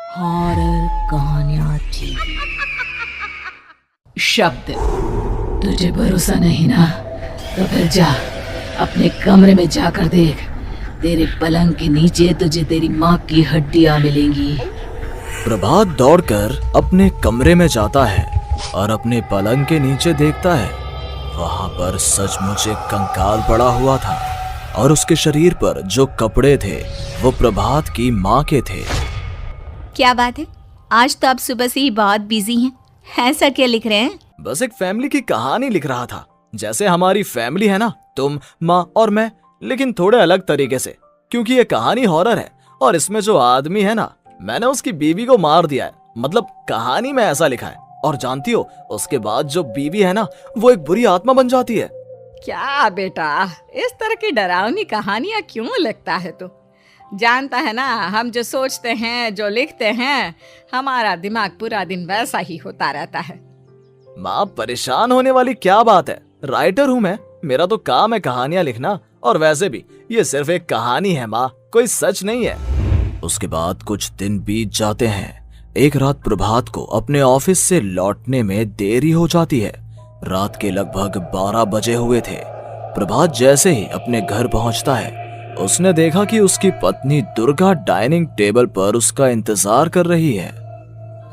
Horror कहानियां थी। शब्द, तुझे भरोसा नहीं ना, तो फिर जा अपने कमरे में जाकर देख। तेरे पलंग के नीचे तुझे तेरी माँ की हड्डियां मिलेंगी। प्रभात दौड़कर अपने कमरे में जाता है और अपने पलंग के नीचे देखता है। वहां पर सचमुच एक कंकाल पड़ा हुआ था और उसके शरीर पर जो कपड़े थे वो प्रभात की माँ के थे। क्या बात है, आज तो आप सुबह से ही बहुत बिजी हैं। ऐसा क्या लिख रहे हैं? बस एक फैमिली की कहानी लिख रहा था। जैसे हमारी फैमिली है ना, तुम, माँ और मैं, लेकिन थोड़े अलग तरीके से, क्योंकि ये कहानी हॉरर है और इसमें जो आदमी है ना, मैंने उसकी बीवी को मार दिया है। मतलब कहानी में ऐसा लिखा है। और जानती हो, उसके बाद जो बीवी है ना, वो एक बुरी आत्मा बन जाती है। क्या बेटा, इस तरह की डरावनी कहानियां क्यों लिखता है तू? जानता है ना, हम जो सोचते हैं, जो लिखते हैं, हमारा दिमाग पूरा दिन वैसा ही होता रहता है। माँ, परेशान होने वाली क्या बात है? राइटर हूँ मैं, मेरा तो काम है कहानियां लिखना। और वैसे भी ये सिर्फ एक कहानी है माँ, कोई सच नहीं है। उसके बाद कुछ दिन बीत जाते हैं। एक रात प्रभात को अपने ऑफिस से लौटने में देरी हो जाती है। रात के लगभग 12 बजे हुए थे। प्रभात जैसे ही अपने घर पहुंचता है, उसने देखा कि उसकी पत्नी दुर्गा डाइनिंग टेबल पर उसका इंतजार कर रही है।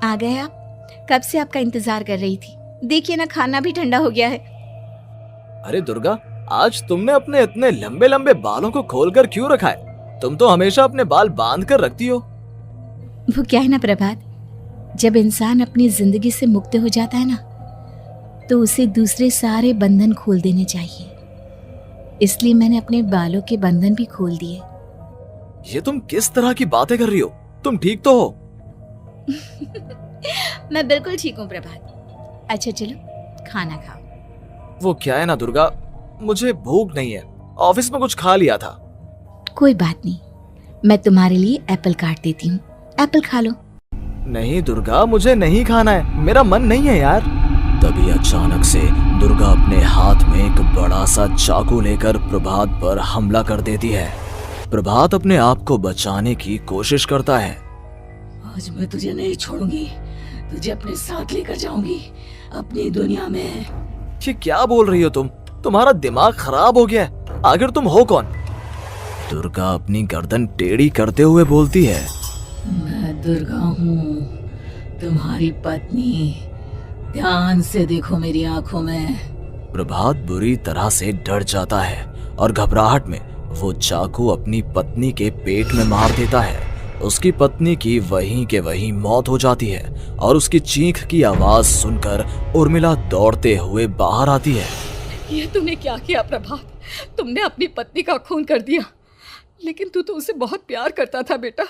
आ गए आप? कब से आपका इंतजार कर रही थी। देखिए ना, खाना भी ठंडा हो गया है। अरे दुर्गा, आज तुमने अपने इतने लंबे लंबे बालों को खोलकर क्यों रखा है? तुम तो हमेशा अपने बाल बांध कर रखती हो। वो क्या है ना प्रभात, जब इंसान अपनी जिंदगी से मुक्त हो जाता है ना, तो उसे दूसरे सारे बंधन खोल देने चाहिए। इसलिए मैंने अपने बालों के बंधन भी खोल दिए। ये तुम किस तरह की बातें कर रही हो? तुम ठीक तो हो? मैं बिल्कुल ठीक हूँ प्रभात। अच्छा चलो खाना खाओ। वो क्या है ना दुर्गा, मुझे भूख नहीं है। ऑफिस में कुछ खा लिया था। कोई बात नहीं, मैं तुम्हारे लिए एप्पल काट देती हूँ, एप्पल खा लो। नहीं दुर्गा, मुझे नहीं खाना है, मेरा मन नहीं है यार। तभी अचानक से दुर्गा अपने हाथ में एक बड़ा सा चाकू लेकर प्रभात पर हमला कर देती है। प्रभात अपने आप को बचाने की कोशिश करता है। आज मैं तुझे नहीं छोड़ूंगी, तुझे अपने साथ लेकर जाऊंगी अपनी दुनिया में। ये क्या बोल रही हो तुम? तुम्हारा दिमाग खराब हो गया है। आखिर तुम हो कौन? दुर्गा अपनी गर्दन टेढ़ी करते हुए बोलती है। मैं दुर्गा हूँ, तुम्हारी पत्नी। ध्यान से देखो मेरी आंखों में। प्रभात बुरी तरह से डर जाता है और घबराहट में वो चाकू अपनी पत्नी के पेट में मार देता है। उसकी पत्नी की वहीं के वहीं मौत हो जाती है और उसकी चीख की आवाज सुनकर उर्मिला दौड़ते हुए बाहर आती है। ये तूने क्या किया प्रभात? तुमने अपनी पत्नी का खून कर दिया। लेकिन तू तो उसे बहुत प्यार करता था बेटा।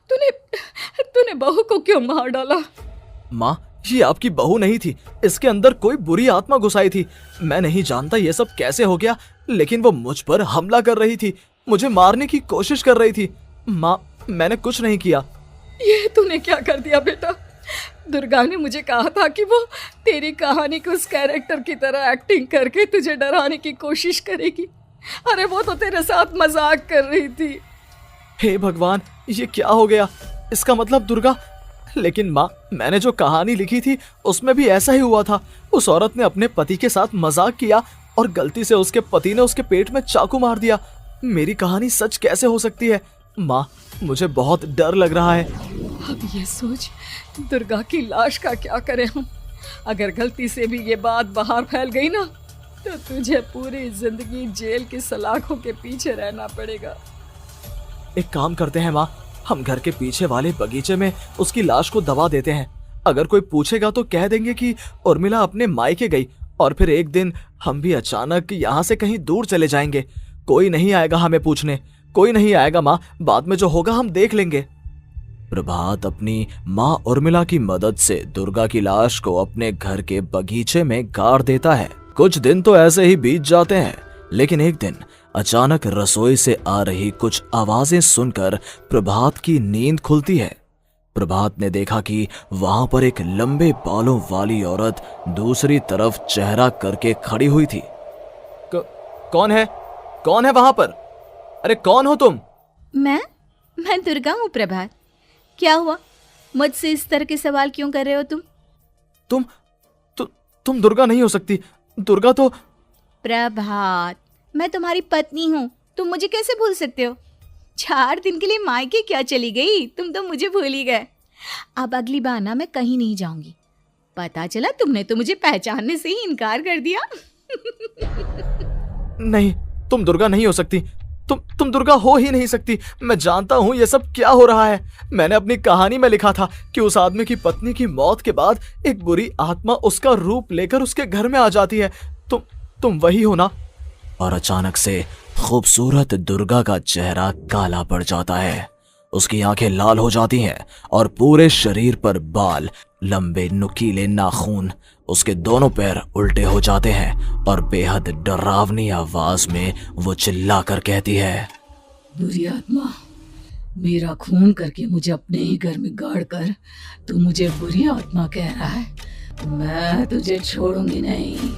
तूने बहू को क्यों मार डाला? माँ, ये आपकी बहू नहीं थी, इसके अंदर कोई बुरी आत्मा घुसाई थी। मैं नहीं जानता ये सब कैसे हो गया, लेकिन वो मुझ पर हमला कर रही थी, मुझे मारने की कोशिश कर रही थी। माँ, मैंने कुछ नहीं किया। ये तूने क्या कर दिया बेटा? दुर्गा ने मुझे कहा था कि वो तेरी कहानी को उस कैरेक्टर की तरह एक्टिंग करके तुझे डराने की कोशिश करेगी। अरे वो तो तेरे साथ मजाक कर रही थी। हे भगवान, ये क्या हो गया? इसका मतलब दुर्गा। लेकिन माँ, मैंने जो कहानी लिखी थी उसमें भी ऐसा ही हुआ था। उस औरत ने अपने पति के साथ मजाक किया और गलती से उसके पति ने उसके पेट में चाकू मार दिया। मेरी कहानी सच कैसे हो सकती है? माँ, मुझे बहुत डर लग रहा है। अब ये सोच, दुर्गा की लाश का क्या करें हम? अगर गलती से भी ये बात बाहर फैल गई ना, तो तुझे पूरी जिंदगी जेल की सलाखों के पीछे रहना पड़ेगा। एक काम करते हैं माँ, हम घर के पीछे वाले बगीचे में उसकी लाश को दबा देते हैं। अगर कोई पूछेगा तो कह देंगे कि उर्मिला अपने मायके गई और फिर एक दिन हम भी अचानक यहाँ से कहीं दूर चले जाएंगे। कोई नहीं आएगा हमें पूछने, कोई नहीं आएगा माँ, बाद में जो होगा हम देख लेंगे। प्रभात अपनी माँ उर्मिला की मदद से दुर्गा की लाश को अपने घर के बगीचे में गाड़ देता है। कुछ दिन तो ऐसे ही बीत जाते हैं, लेकिन एक दिन अचानक रसोई से आ रही कुछ आवाजें सुनकर प्रभात की नींद खुलती है। प्रभात ने देखा कि वहां पर एक लंबे बालों वाली औरत दूसरी तरफ चेहरा करके खड़ी हुई थी। कौन है? कौन है वहां पर? अरे कौन हो तुम? मैं दुर्गा हूँ प्रभात। क्या हुआ? मुझसे इस तरह के सवाल क्यों कर रहे हो तुम? तुम दुर्गा नहीं हो सकती। दुर्गा तो प्रभात, मैं तुम्हारी पत्नी हूँ, तुम मुझे कैसे भूल सकते हो? 4 दिन के लिए मायके क्या चली गई, तुम तो मुझे भूल ही गए। अब अगली बार ना मैं कहीं नहीं जाऊंगी। पता चला तुमने तो मुझे पहचानने से ही इनकार कर दिया। नहीं, तुम दुर्गा नहीं हो सकती। तुम दुर्गा हो ही नहीं सकती। मैं जानता हूँ ये सब क्या हो रहा है। मैंने अपनी कहानी में लिखा था कि उस आदमी की पत्नी की मौत के बाद एक बुरी आत्मा उसका रूप लेकर उसके घर में आ जाती है। तुम वही हो ना? और अचानक से खूबसूरत दुर्गा का चेहरा काला पड़ जाता है। उसकी आंखें लाल हो जाती हैं और पूरे शरीर पर बाल, लंबे नुकीले नाखून, उसके दोनों पैर उल्टे हो जाते हैं और बेहद डरावनी आवाज में वो चिल्लाकर कहती है, बुरी आत्मा, मेरा खून करके मुझे अपने ही घर में गाड़ कर तू मुझे बुरी आत्मा कह रहा है? मैं तुझे छोड़ूंगी नहीं।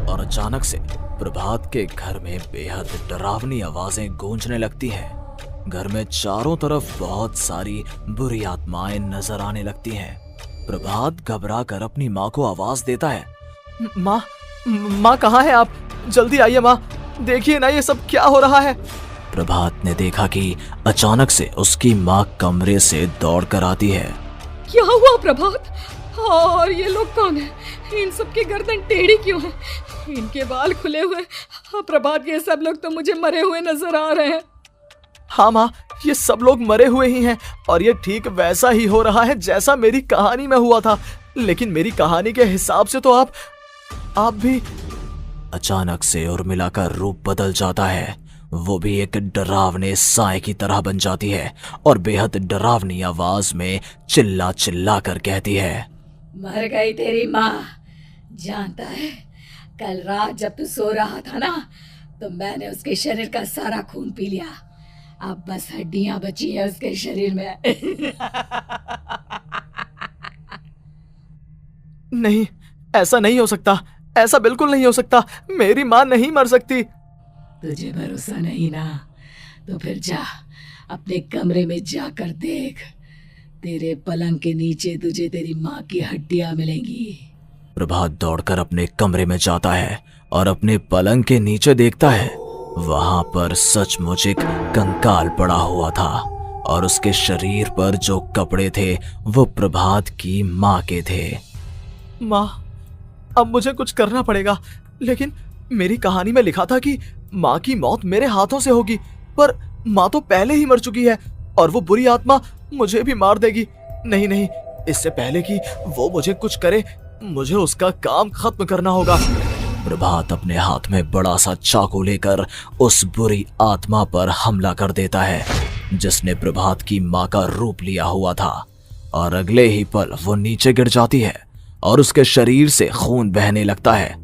और अचानक से प्रभात के घर में बेहद डरावनी आवाजें गूंजने लगती हैं। घर में चारों तरफ बहुत सारी बुरी आत्माएं नजर आने लगती हैं। प्रभात घबरा कर अपनी माँ को आवाज देता है, माँ कहाँ है आप? जल्दी आइए माँ, देखिए ना ये सब क्या हो रहा है। प्रभात ने देखा कि अचानक से उसकी माँ कमरे से दौड़ कर आती है। क्या हुआ प्रभात? और ये लोग कौन है? इन सब की गर्दन टेढ़ी क्यों है? इनके बाल खुले हुए। प्रभात, ये सब लोग तो मुझे मरे हुए नजर आ रहे हैं। हाँ माँ, ये सब लोग मरे हुए ही हैं और ये ठीक वैसा ही हो रहा है जैसा मेरी कहानी में हुआ था। लेकिन मेरी कहानी के हिसाब से तो आप भी। अचानक से उर्मिला का रूप बदल जाता है। वो भी एक डरावने साए की तरह बन जाती है और बेहद डरावनी आवाज में चिल्ला चिल्ला कर कहती है, मर गई तेरी माँ। जानता है, कल रात जब तू सो रहा था ना, तो मैंने उसके शरीर का सारा खून पी लिया। अब बस हड्डियां बची है उसके शरीर में। नहीं, ऐसा नहीं हो सकता। ऐसा बिल्कुल नहीं हो सकता। मेरी माँ नहीं मर सकती। तुझे भरोसा नहीं ना? तो फिर जा, अपने कमरे में जाकर देख। तेरे पलंग के नीचे तुझे तेरी माँ की हड्डियां मिलेंगी। प्रभात दौड़कर अपने कमरे में जाता है और अपने पलंग के नीचे देखता है। वहां पर सचमुच एक कंकाल पड़ा हुआ था और उसके शरीर पर जो कपड़े थे वो प्रभात की माँ के थे। माँ, अब मुझे कुछ करना पड़ेगा। लेकिन मेरी कहानी में लिखा था कि माँ की मौत मेरे हाथों से होगी, पर माँ तो पहले ही मर चुकी है और वो बुरी आत्मा मुझे भी मार देगी। नहीं, इससे पहले कि वो मुझे कुछ करे, मुझे उसका काम खत्म करना होगा। प्रभात अपने हाथ में बड़ा सा चाकू लेकर उस बुरी आत्मा पर हमला कर देता है जिसने प्रभात की माँ का रूप लिया हुआ था, और अगले ही पल वो नीचे गिर जाती है और उसके शरीर से खून बहने लगता है।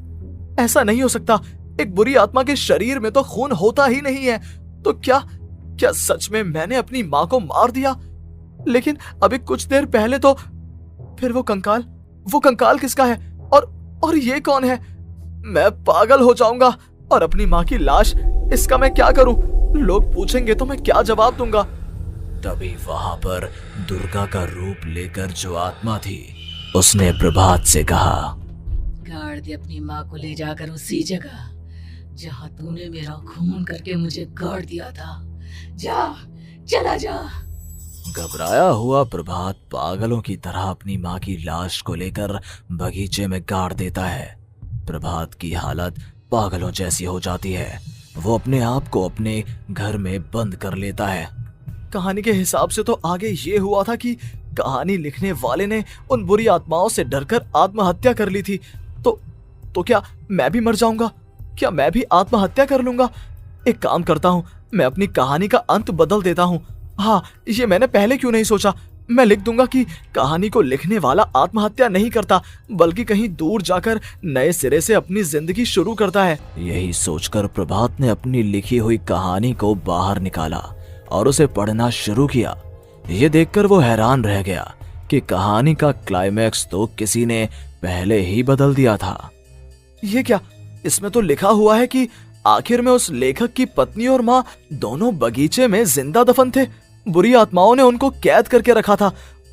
ऐसा नहीं हो सकता। एक बुरी आत्मा के शरीर में तो खून होता ही नहीं है। तो क्या सच में मैंने अपनी माँ को मार दिया? लेकिन अभी कुछ देर पहले तो फिर वो कंकाल किसका है? और ये कौन है? मैं पागल हो जाऊंगा। और अपनी माँ की लाश, इसका मैं क्या करूं? लोग पूछेंगे तो मैं क्या जवाब दूंगा? तभी वहां पर दुर्गा का रूप लेकर जो आत्मा थी उसने प्रभात से कहा, गाड़ दे अपनी माँ को ले जाकर उसी जगह जहाँ तूने मेरा खून करके मुझे गाड़ दिया था। जा, चला जा। घबराया हुआ प्रभात पागलों की तरह अपनी माँ की लाश को लेकर बगीचे में गाड़ देता है। प्रभात की हालत पागलों जैसी हो जाती है। वो अपने आप को अपने घर में बंद कर लेता है। कहानी के हिसाब से तो आगे ये हुआ था कि कहानी लिखने वाले ने उन बुरी आत्माओं से डरकर आत्महत्या कर ली थी। तो क्या मैं भी मर जाऊंगा? क्या मैं भी आत्महत्या कर लूंगा? एक काम करता हूँ, मैं अपनी कहानी का अंत बदल देता हूँ। हाँ, ये मैंने पहले क्यों नहीं सोचा। मैं लिख दूंगा कि कहानी को लिखने वाला आत्महत्या नहीं करता, बल्कि कहीं दूर जाकर नए सिरे से अपनी जिंदगी शुरू करता है। यही सोचकर प्रभात ने अपनी लिखी हुई कहानी को बाहर निकाला और उसे पढ़ना शुरू किया। ये देखकर वो हैरान रह गया कि कहानी का क्लाइमैक्स तो किसी ने पहले ही बदल दिया था। ये क्या? इसमें तो लिखा हुआ है कि आखिर में उस लेखक की पत्नी और माँ दोनों बगीचे में जिंदा दफन थे। बुरी आत्माओं ने उनको कैद करके रखा था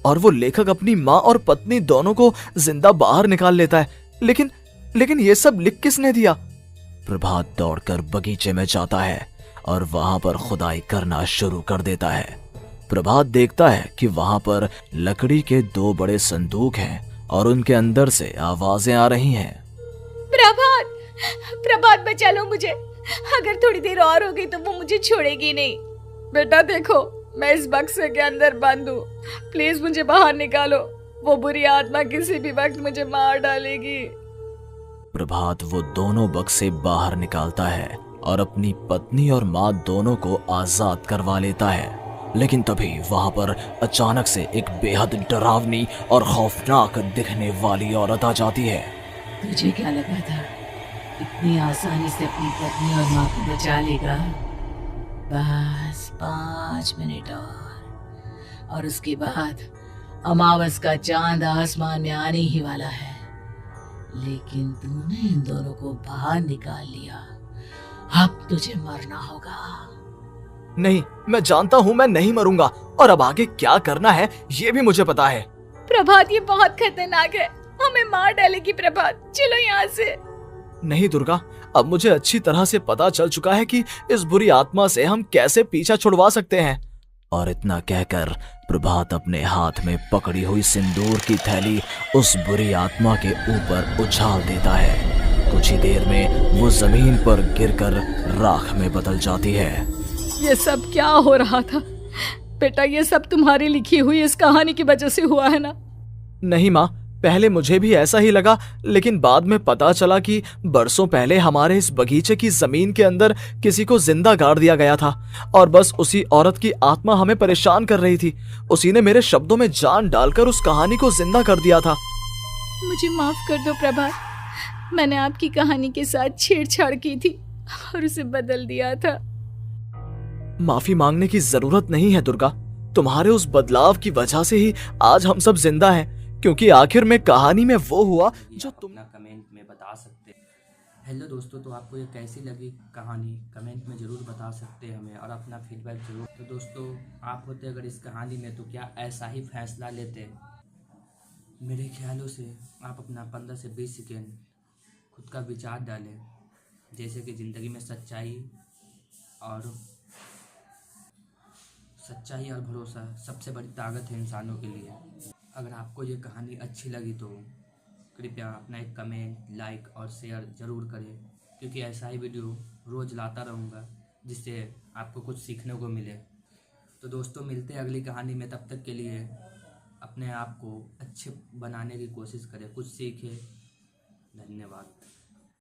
और वो लेखक अपनी माँ और पत्नी दोनों को जिंदा बाहर निकाल लेता है। लेकिन ये सब लिख किसने दिया? प्रभात दौड़कर बगीचे में जाता है और वहां पर खुदाई करना शुरू कर देता है। प्रभात देखता है कि वहां पर लकड़ी के 2 बड़े संदूक हैं और उनके अंदर से आवाजें आ रही हैं। प्रभात, प्रभात बचा लो मुझे, अगर थोड़ी देर और हो गई तो वो मुझे छोड़ेगी नहीं। बेटा देखो, मैं इस बक्से के अंदर बंद हूँ, प्लीज मुझे बाहर निकालो, वो बुरी आत्मा किसी भी वक्त मुझे मार डालेगी। प्रभात वो दोनों बक्से बाहर निकालता है और अपनी पत्नी और माँ दोनों को आजाद करवा लेता है। लेकिन तभी वहां पर अचानक से एक बेहद डरावनी और खौफनाक दिखने वाली औरत आ जाती है। तुझे क्या लगा था इतनी आसानी से अपनी पत्नी और माँ को बचा लेगा? बस 5 मिनट और उसके बाद अमावस का चांद आसमान में आने ही वाला है। लेकिन तूने इन दोनों को बाहर निकाल लिया, अब तुझे मरना होगा। नहीं, मैं जानता हूँ मैं नहीं मरूंगा, और अब आगे क्या करना है ये भी मुझे पता है। प्रभात, ये बहुत खतरनाक है, हमें मार डालेगी। प्रभात, चलो यहाँ से। नहीं दुर्गा, अब मुझे अच्छी तरह से पता चल चुका है कि इस बुरी आत्मा से हम कैसे पीछा छुड़वा सकते हैं। और इतना कहकर प्रभात अपने हाथ में पकड़ी हुई सिंदूर की थैली उस बुरी आत्मा के ऊपर उछाल देता है। कुछ ही देर में वो जमीन पर गिरकर राख में बदल जाती है। ये सब क्या हो रहा था बेटा? ये सब तुम्हारी लिखी हुई इस कहानी की वजह से हुआ है ना? नहीं माँ, पहले मुझे भी ऐसा ही लगा, लेकिन बाद में पता चला कि बरसों पहले हमारे इस बगीचे की जमीन के अंदर किसी को जिंदा गाड़ दिया गया था और बस उसी औरत की आत्मा हमें परेशान कर रही थी। उसी ने मेरे शब्दों में जान डालकर उस कहानी को जिंदा कर दिया था। मुझे माफ कर दो प्रभात, मैंने आपकी कहानी के साथ छेड़छाड़ की थी और उसे बदल दिया था। माफी मांगने की जरूरत नहीं है दुर्गा, तुम्हारे उस बदलाव की वजह से ही आज हम सब जिंदा हैं, क्योंकि आखिर में कहानी में वो हुआ जो तुम कमेंट में बता सकते हैं। हेलो दोस्तों, तो आपको ये कैसी लगी कहानी कमेंट में ज़रूर बता सकते हैं हमें, और अपना फीडबैक जरूर। तो दोस्तों, आप होते अगर इस कहानी में तो क्या ऐसा ही फैसला लेते? मेरे ख्यालों से आप अपना 15 से 20 सेकेंड खुद का विचार डालें, जैसे कि ज़िंदगी में सच्चाई और भरोसा सबसे बड़ी ताकत है इंसानों के लिए। अगर आपको ये कहानी अच्छी लगी तो कृपया अपना एक कमेंट, लाइक और शेयर ज़रूर करें, क्योंकि ऐसा ही वीडियो रोज़ लाता रहूँगा जिससे आपको कुछ सीखने को मिले। तो दोस्तों, मिलते हैं अगली कहानी में। तब तक के लिए अपने आप को अच्छे बनाने की कोशिश करें, कुछ सीखें। धन्यवाद।